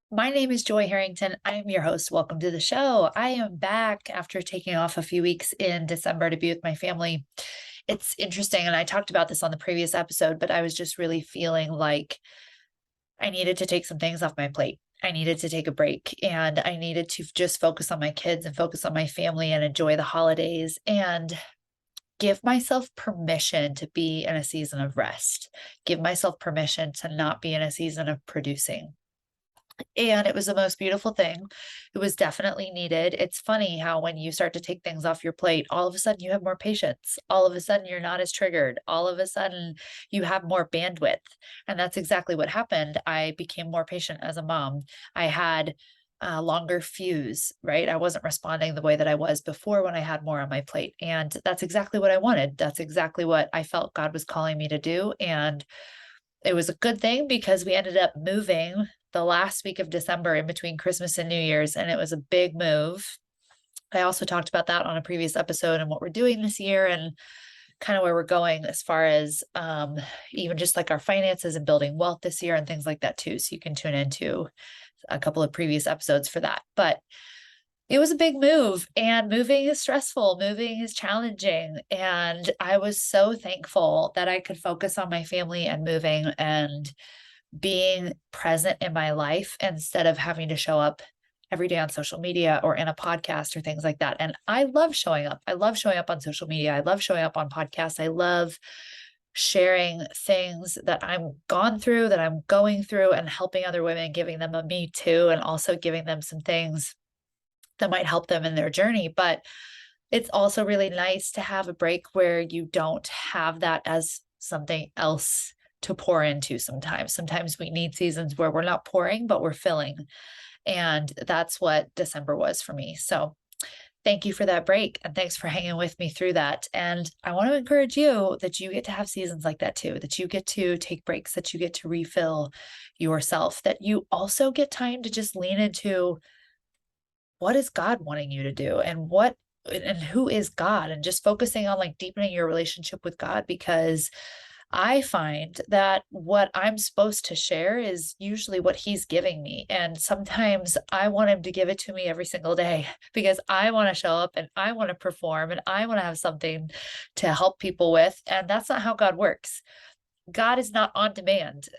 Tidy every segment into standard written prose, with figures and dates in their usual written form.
My name is Joy Harrington. I am your host. Welcome to the show. I am back after taking off a few weeks in December to be with my family. It's interesting, and I talked about this on the previous episode, but I was just really feeling like I needed to take some things off my plate. I needed to take a break and I needed to just focus on my kids and focus on my family and enjoy the holidays and give myself permission to be in a season of rest, give myself permission to not be in a season of producing. And it was the most beautiful thing. It was definitely needed. It's funny how when you start to take things off your plate, all of a sudden you have more patience. All of a sudden you're not as triggered. All of a sudden you have more bandwidth. And that's exactly what happened. I became more patient as a mom. I had a longer fuse, right? I wasn't responding the way that I was before when I had more on my plate. And that's exactly what I wanted. That's exactly what I felt God was calling me to do. And it was a good thing because we ended up moving the last week of December in between Christmas and New Year's, and it was a big move. I also talked about that on a previous episode and what we're doing this year and kind of where we're going as far as even just like our finances and building wealth this year and things like that too. So you can tune into a couple of previous episodes for that. But it was a big move, and moving is stressful, moving is challenging. And I was so thankful that I could focus on my family and moving and being present in my life instead of having to show up every day on social media or in a podcast or things like that. And I love showing up. I love showing up on social media. I love showing up on podcasts. I love sharing things that I'm gone through, that I'm going through, and helping other women, giving them a me too, and also giving them some things that might help them in their journey. But it's also really nice to have a break where you don't have that as something else to pour into sometimes. Sometimes we need seasons where we're not pouring, but we're filling. And that's what December was for me. So thank you for that break. And thanks for hanging with me through that. And I want to encourage you that you get to have seasons like that too, that you get to take breaks, that you get to refill yourself, that you also get time to just lean into what is God wanting you to do and who is God, and just focusing on like deepening your relationship with God, because I find that what I'm supposed to share is usually what he's giving me. And sometimes I want him to give it to me every single day because I want to show up and I want to perform and I want to have something to help people with. And that's not how God works. God is not on demand.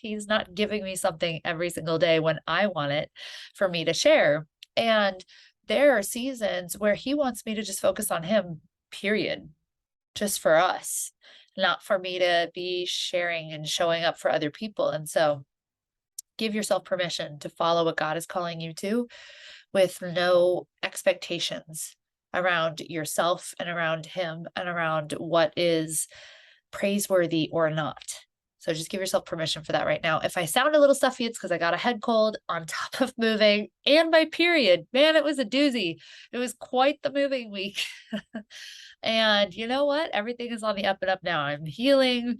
He's not giving me something every single day when I want it for me to share. And there are seasons where he wants me to just focus on him, period, just for us, not for me to be sharing and showing up for other people. And so give yourself permission to follow what God is calling you to with no expectations around yourself and around him and around what is praiseworthy or not. So just give yourself permission for that right now. If I sound a little stuffy, it's because I got a head cold on top of moving and my period. Man, it was a doozy. It was quite the moving week. And you know what? Everything is on the up and up now. I'm healing.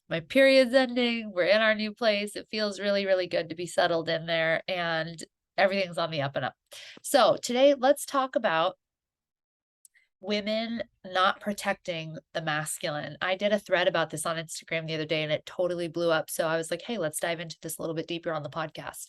My period's ending. We're in our new place. It feels really, really good to be settled in there, and everything's on the up and up. So today, let's talk about women not protecting the masculine. I did a thread about this on Instagram the other day and it totally blew up. So I was like, hey, let's dive into this a little bit deeper on the podcast.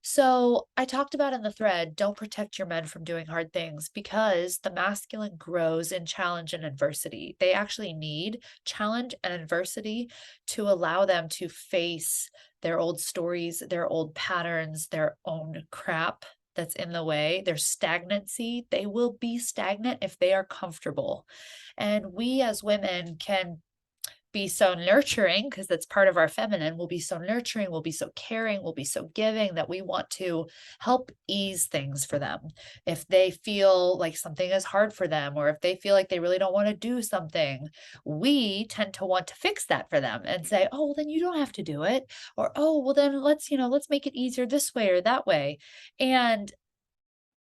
So I talked about in the thread, don't protect your men from doing hard things because the masculine grows in challenge and adversity. They actually need challenge and adversity to allow them to face their old stories, their old patterns, their own crap that's in the way, their stagnancy. They will be stagnant if they are comfortable. And we as women can be so nurturing because that's part of our feminine. We'll be so nurturing, we'll be so caring, we'll be so giving that we want to help ease things for them. If they feel like something is hard for them, or if they feel like they really don't want to do something, we tend to want to fix that for them and say, oh, well, then you don't have to do it. Or, oh, well, then let's make it easier this way or that way. And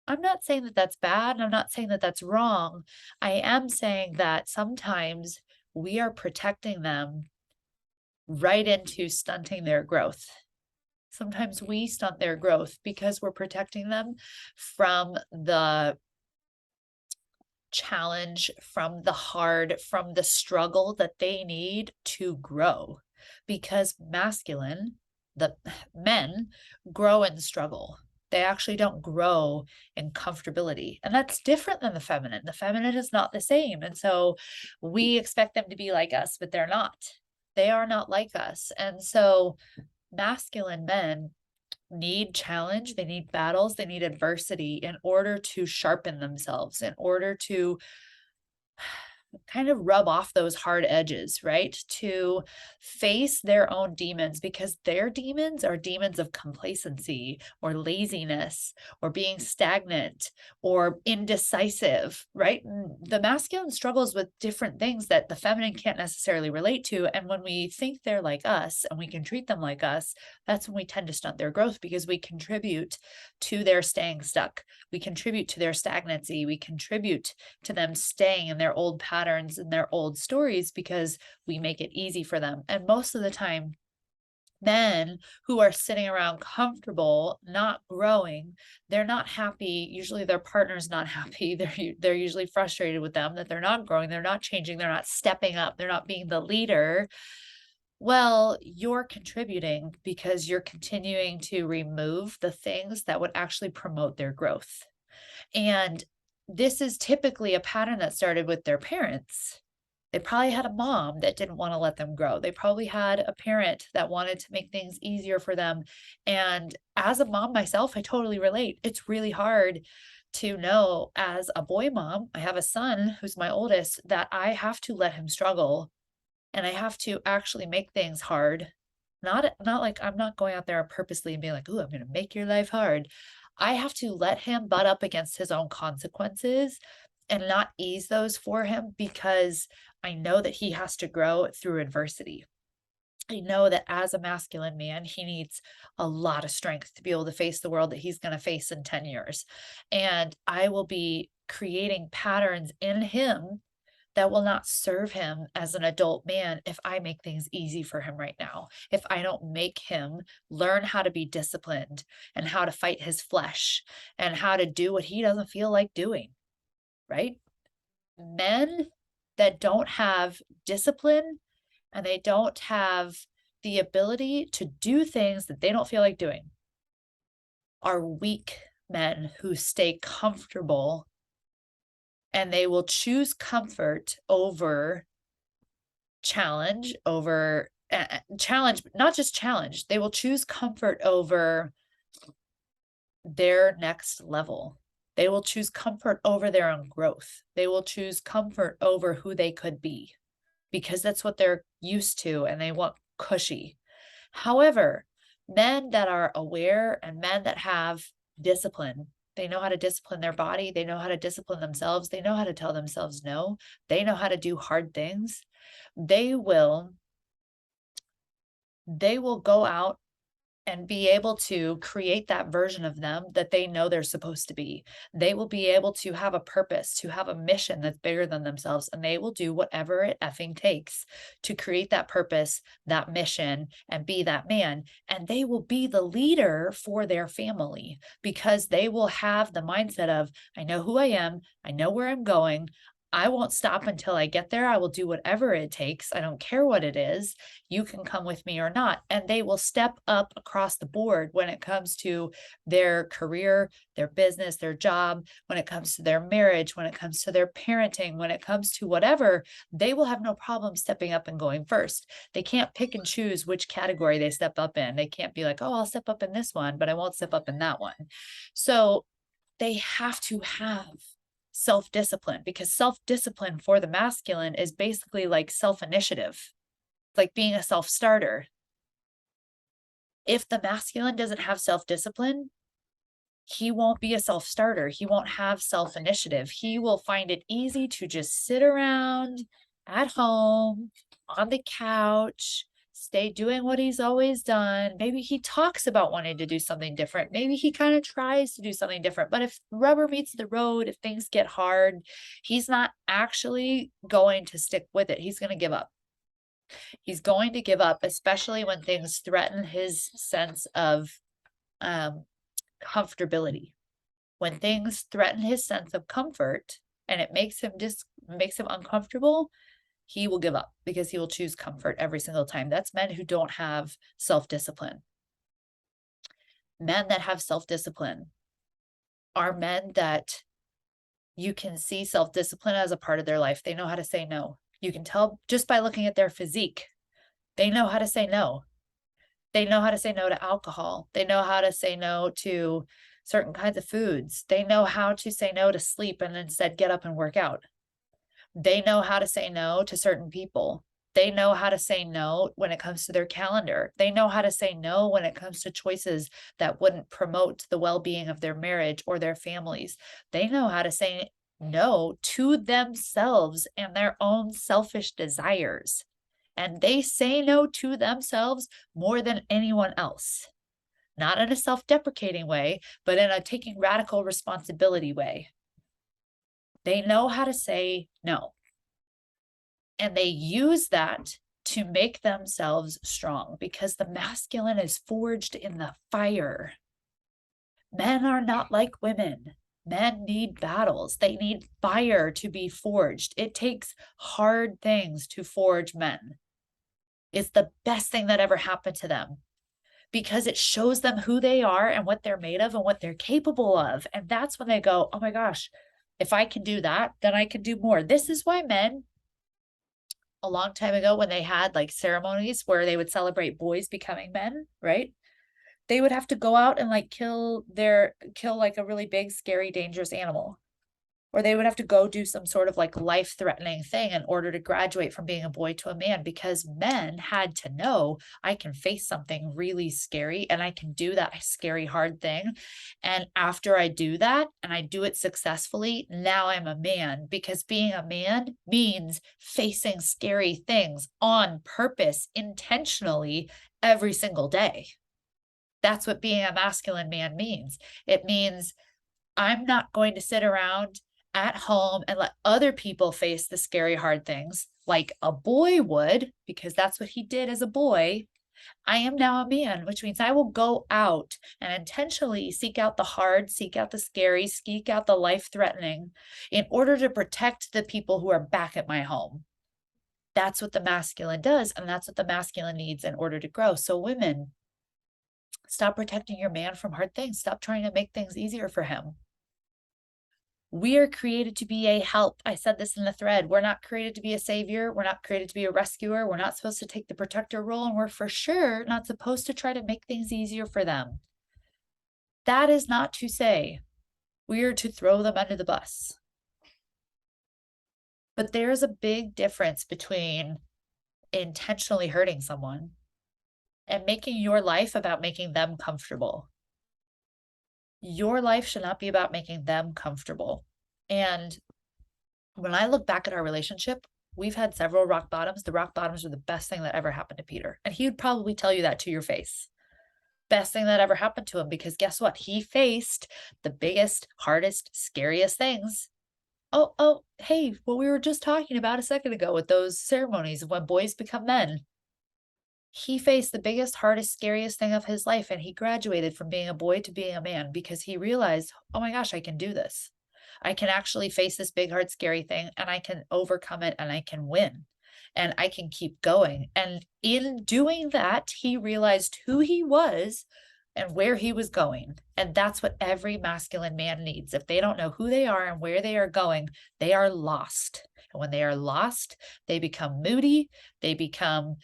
I'm not saying that that's bad, and I'm not saying that that's wrong. I am saying that sometimes we are protecting them right into stunting their growth. Sometimes we stunt their growth because we're protecting them from the challenge, from the hard, from the struggle that they need to grow. Because masculine the men grow in struggle. They actually don't grow in comfortability. And that's different than the feminine. The feminine is not the same. And so we expect them to be like us, but they're not. They are not like us. And so masculine men need challenge, they need battles, they need adversity in order to sharpen themselves, in order to kind of rub off those hard edges, right? To face their own demons, because their demons are demons of complacency or laziness or being stagnant or indecisive, right? And the masculine struggles with different things that the feminine can't necessarily relate to. And when we think they're like us and we can treat them like us, that's when we tend to stunt their growth because we contribute to their staying stuck. We contribute to their stagnancy. We contribute to them staying in their old patterns and their old stories because we make it easy for them. And most of the time, men who are sitting around comfortable, not growing, they're not happy. Usually their partner's not happy. They're usually frustrated with them that they're not growing, they're not changing, they're not stepping up, they're not being the leader. Well, you're contributing because you're continuing to remove the things that would actually promote their growth. And this is typically a pattern that started with their parents. They probably had a mom that didn't want to let them grow. They probably had a parent that wanted to make things easier for them. And as a mom myself, I totally relate. It's really hard to know as a boy mom, I have a son who's my oldest, that I have to let him struggle and I have to actually make things hard. Not like I'm not going out there purposely and being like, "Ooh, I'm gonna make your life hard." I have to let him butt up against his own consequences and not ease those for him because I know that he has to grow through adversity. I know that as a masculine man, he needs a lot of strength to be able to face the world that he's going to face in 10 years. And I will be creating patterns in him that will not serve him as an adult man if I make things easy for him right now. If I don't make him learn how to be disciplined and how to fight his flesh and how to do what he doesn't feel like doing, right? Men that don't have discipline and they don't have the ability to do things that they don't feel like doing are weak men who stay comfortable, and they will choose comfort over challenge, over challenge, not just challenge. They will choose comfort over their next level. They will choose comfort over their own growth. They will choose comfort over who they could be because that's what they're used to and they want cushy. However, men that are aware and men that have discipline, they know how to discipline their body, they know how to discipline themselves, they know how to tell themselves no, they know how to do hard things. They will go out and be able to create that version of them that they know they're supposed to be. They will be able to have a purpose, to have a mission that's bigger than themselves, and they will do whatever it effing takes to create that purpose, that mission, and be that man. And they will be the leader for their family because they will have the mindset of, I know who I am, I know where I'm going. I won't stop until I get there. I will do whatever it takes. I don't care what it is. You can come with me or not. And they will step up across the board when it comes to their career, their business, their job, when it comes to their marriage, when it comes to their parenting, when it comes to whatever, they will have no problem stepping up and going first. They can't pick and choose which category they step up in. They can't be like, oh, I'll step up in this one, but I won't step up in that one. So they have to have self-discipline because self-discipline for the masculine is basically like self-initiative, like being a self-starter. If the masculine doesn't have self-discipline, he won't be a self-starter. He won't have self-initiative. He will find it easy to just sit around at home on the couch, stay doing what he's always done. Maybe he talks about wanting to do something different. Maybe he kind of tries to do something different. But if rubber meets the road, if things get hard, he's not actually going to stick with it. He's going to give up. He's going to give up, especially when things threaten his sense of comfortability. When things threaten his sense of comfort and it makes him uncomfortable, he will give up because he will choose comfort every single time. That's men who don't have self-discipline. Men that have self-discipline are men that you can see self-discipline as a part of their life. They know how to say no. You can tell just by looking at their physique. They know how to say no. They know how to say no to alcohol. They know how to say no to certain kinds of foods. They know how to say no to sleep and instead get up and work out. They know how to say no to certain people. They know how to say no when it comes to their calendar. They know how to say no when it comes to choices that wouldn't promote the well-being of their marriage or their families. They know how to say no to themselves and their own selfish desires. And they say no to themselves more than anyone else. Not in a self-deprecating way, but in a taking radical responsibility way. They know how to say no. And they use that to make themselves strong because the masculine is forged in the fire. Men are not like women. Men need battles. They need fire to be forged. It takes hard things to forge men. It's the best thing that ever happened to them because it shows them who they are and what they're made of and what they're capable of. And that's when they go, oh my gosh, if I can do that, then I can do more. This is why men, a long time ago, when they had like ceremonies where they would celebrate boys becoming men, right? They would have to go out and like kill like a really big, scary, dangerous animal. Or they would have to go do some sort of like life-threatening thing in order to graduate from being a boy to a man, because men had to know, I can face something really scary and I can do that scary, hard thing. And after I do that and I do it successfully, now I'm a man, because being a man means facing scary things on purpose, intentionally, every single day. That's what being a masculine man means. It means I'm not going to sit around at home and let other people face the scary, hard things like a boy would, because that's what he did as a boy. I am now a man, which means I will go out and intentionally seek out the hard, seek out the scary, seek out the life-threatening in order to protect the people who are back at my home. That's what the masculine does, and that's what the masculine needs in order to grow. So women, stop protecting your man from hard things. Stop trying to make things easier for him. We are created to be a help. I said this in the thread. We're not created to be a savior. We're not created to be a rescuer. We're not supposed to take the protector role, and we're for sure not supposed to try to make things easier for them. That is not to say we are to throw them under the bus. But there's a big difference between intentionally hurting someone and making your life about making them comfortable. Your life should not be about making them comfortable. And when I look back at our relationship, we've had several rock bottoms. The rock bottoms were the best thing that ever happened to Peter. And he would probably tell you that to your face. Best thing that ever happened to him, because guess what? He faced the biggest, hardest, scariest things. Oh, hey, what we were just talking about a second ago with those ceremonies of when boys become men. He faced the biggest, hardest, scariest thing of his life, and he graduated from being a boy to being a man because he realized, oh my gosh, I can do this. I can actually face this big, hard, scary thing, and I can overcome it, and I can win, and I can keep going. And in doing that, he realized who he was and where he was going. And that's what every masculine man needs. If they don't know who they are and where they are going, they are lost. And when they are lost, they become moody, they become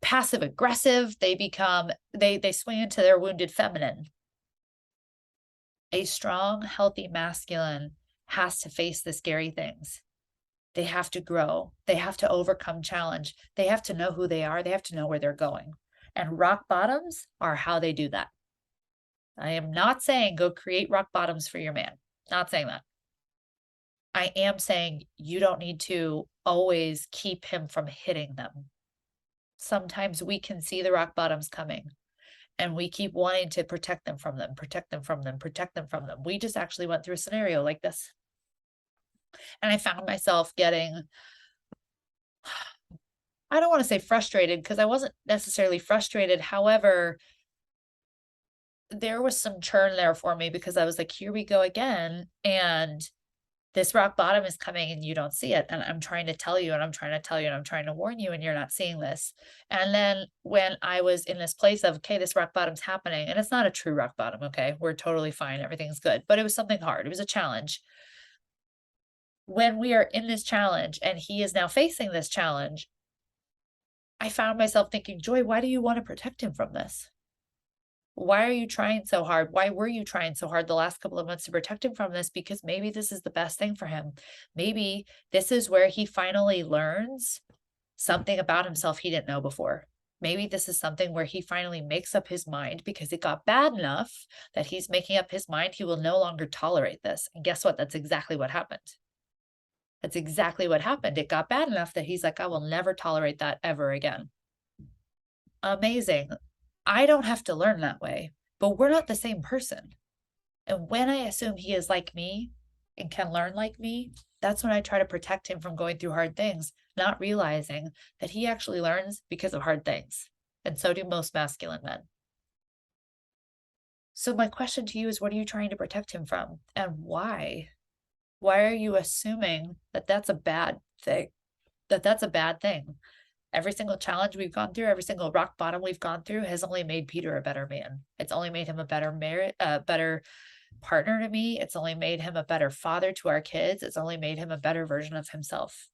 passive aggressive, they swing into their wounded feminine. A strong, healthy masculine has to face the scary things. They have to grow. They have to overcome challenge. They have to know who they are. They have to know where they're going. And rock bottoms are how they do that. I am not saying go create rock bottoms for your man. Not saying that. I am saying you don't need to always keep him from hitting them. Sometimes we can see the rock bottoms coming and we keep wanting to protect them from them, protect them from them, protect them from them. We just actually went through a scenario like this. And I found myself getting, I don't want to say frustrated, because I wasn't necessarily frustrated. However, there was some churn there for me because I was like, here we go again. And This rock bottom is coming and you don't see it. And I'm trying to tell you, and I'm trying to tell you, and I'm trying to warn you, and you're not seeing this. And then when I was in this place of, okay, this rock bottom's happening, and it's not a true rock bottom, okay? We're totally fine. Everything's good. But it was something hard. It was a challenge. When we are in this challenge and he is now facing this challenge, I found myself thinking, Joy, why do you want to protect him from this? Why are you trying so hard? Why were you trying so hard the last couple of months to protect him from this? Because maybe this is the best thing for him. Maybe this is where he finally learns something about himself he didn't know before. Maybe this is something where he finally makes up his mind because it got bad enough that he's making up his mind he will no longer tolerate this. And guess what? That's exactly what happened. That's exactly what happened. It got bad enough that he's like, I will never tolerate that ever again. Amazing. I don't have to learn that way, but we're not the same person. And when I assume he is like me and can learn like me, that's when I try to protect him from going through hard things, not realizing that he actually learns because of hard things. And so do most masculine men. So my question to you is, what are you trying to protect him from, and why? Why are you assuming that that's a bad thing? That's a bad thing. Every single challenge we've gone through, every single rock bottom we've gone through has only made Peter a better man. It's only made him a better partner to me. It's only made him a better father to our kids. It's only made him a better version of himself.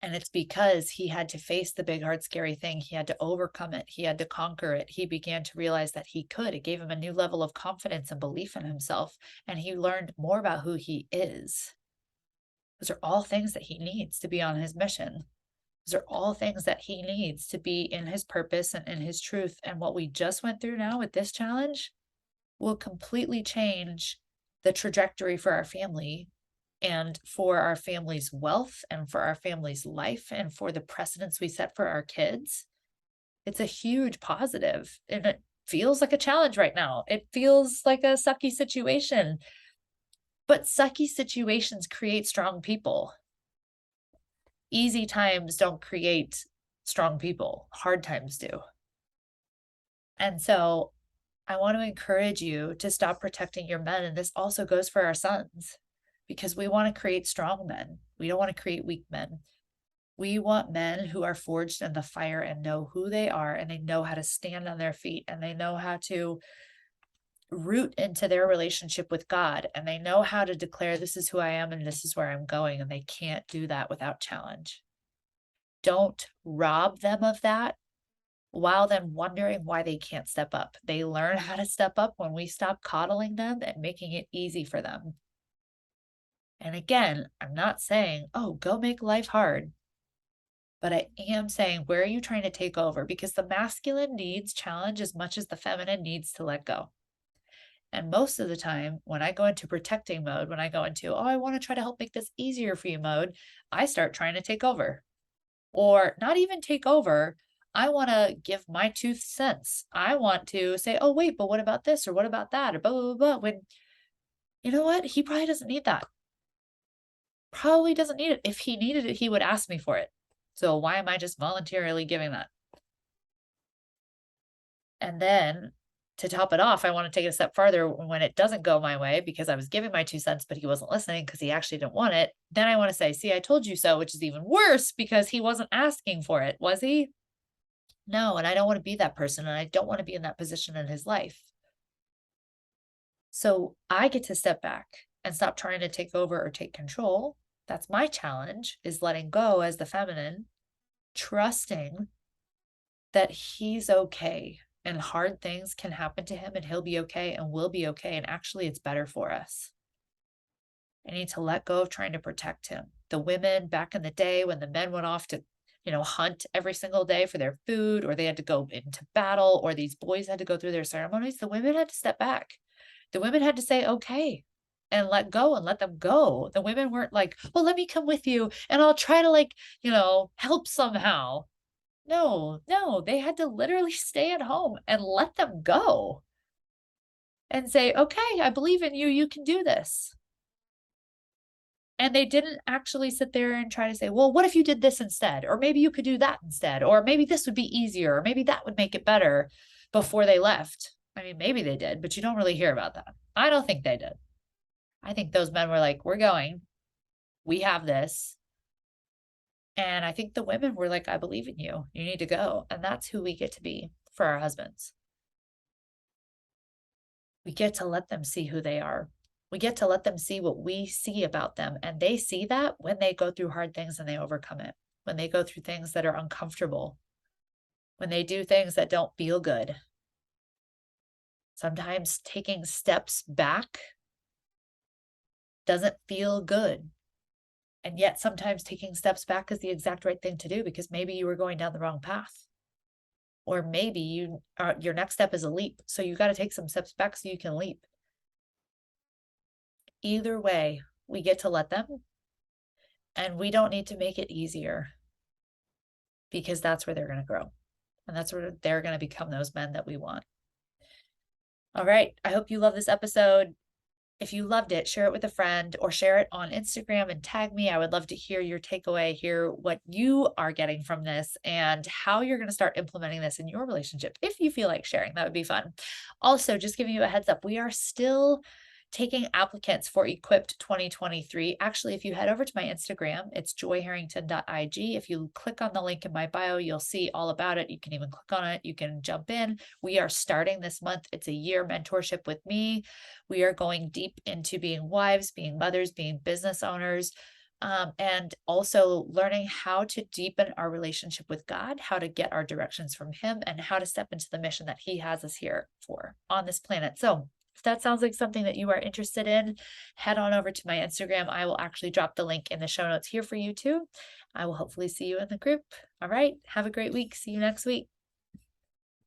And it's because he had to face the big, hard, scary thing. He had to overcome it. He had to conquer it. He began to realize that he could. It gave him a new level of confidence and belief in himself. And he learned more about who he is. Those are all things that he needs to be on his mission. Those are all things that he needs to be in his purpose and in his truth. And what we just went through now with this challenge will completely change the trajectory for our family and for our family's wealth and for our family's life and for the precedents we set for our kids. It's a huge positive, and it feels like a challenge right now. It feels like a sucky situation, but sucky situations create strong people. Easy times don't create strong people. Hard times do. And so I want to encourage you to stop protecting your men. And this also goes for our sons, because we want to create strong men. We don't want to create weak men. We want men who are forged in the fire and know who they are, and they know how to stand on their feet, and they know how to root into their relationship with God, and they know how to declare, this is who I am and this is where I'm going, and they can't do that without challenge. Don't rob them of that while then wondering why they can't step up. They learn how to step up when we stop coddling them and making it easy for them. And again, I'm not saying, oh, go make life hard. But I am saying, where are you trying to take over? Because the masculine needs challenge as much as the feminine needs to let go. And most of the time, when I go into protecting mode, when I go into, oh, I want to try to help make this easier for you mode, I start trying to take over. Or not even take over. I want to give my 2 cents. I want to say, oh, wait, but what about this? Or what about that? Or blah, blah, blah, blah. When, you know what? He probably doesn't need that. Probably doesn't need it. If he needed it, he would ask me for it. So why am I just voluntarily giving that? And then to top it off, I want to take it a step farther when it doesn't go my way because I was giving my 2 cents, but he wasn't listening because he actually didn't want it. Then I want to say, see, I told you so, which is even worse because he wasn't asking for it, was he? No, and I don't want to be that person, and I don't want to be in that position in his life. So I get to step back and stop trying to take over or take control. That's my challenge, is letting go as the feminine, trusting that he's okay and hard things can happen to him and he'll be okay and we'll be okay. And actually, it's better for us. I need to let go of trying to protect him. The women back in the day when the men went off to, hunt every single day for their food, or they had to go into battle, or these boys had to go through their ceremonies, the women had to step back. The women had to say, okay, and let go and let them go. The women weren't like, well, let me come with you and I'll try to help somehow. No, they had to literally stay at home and let them go and say, okay, I believe in you. You can do this. And they didn't actually sit there and try to say, well, what if you did this instead? Or maybe you could do that instead. Or maybe this would be easier. Or maybe that would make it better before they left. I mean, maybe they did, but you don't really hear about that. I don't think they did. I think those men were like, we're going, we have this. And I think the women were like, I believe in you. You need to go. And that's who we get to be for our husbands. We get to let them see who they are. We get to let them see what we see about them. And they see that when they go through hard things and they overcome it, when they go through things that are uncomfortable, when they do things that don't feel good. Sometimes taking steps back doesn't feel good. And yet sometimes taking steps back is the exact right thing to do because maybe you were going down the wrong path. Or maybe your next step is a leap. So you got to take some steps back so you can leap. Either way, we get to let them, and we don't need to make it easier because that's where they're going to grow. And that's where they're going to become those men that we want. All right. I hope you love this episode. If you loved it, share it with a friend or share it on Instagram and tag me. I would love to hear your takeaway, hear what you are getting from this and how you're going to start implementing this in your relationship. If you feel like sharing, that would be fun. Also, just giving you a heads up, we are still taking applicants for Equipped 2023. Actually, if you head over to my Instagram, it's joyharrington.ig. If you click on the link in my bio, you'll see all about it. You can even click on it. You can jump in. We are starting this month. It's a year mentorship with me. We are going deep into being wives, being mothers, being business owners, and also learning how to deepen our relationship with God, how to get our directions from Him, and how to step into the mission that He has us here for on this planet. So if that sounds like something that you are interested in, head on over to my Instagram. I will actually drop the link in the show notes here for you too. I will hopefully see you in the group. All right. Have a great week. See you next week.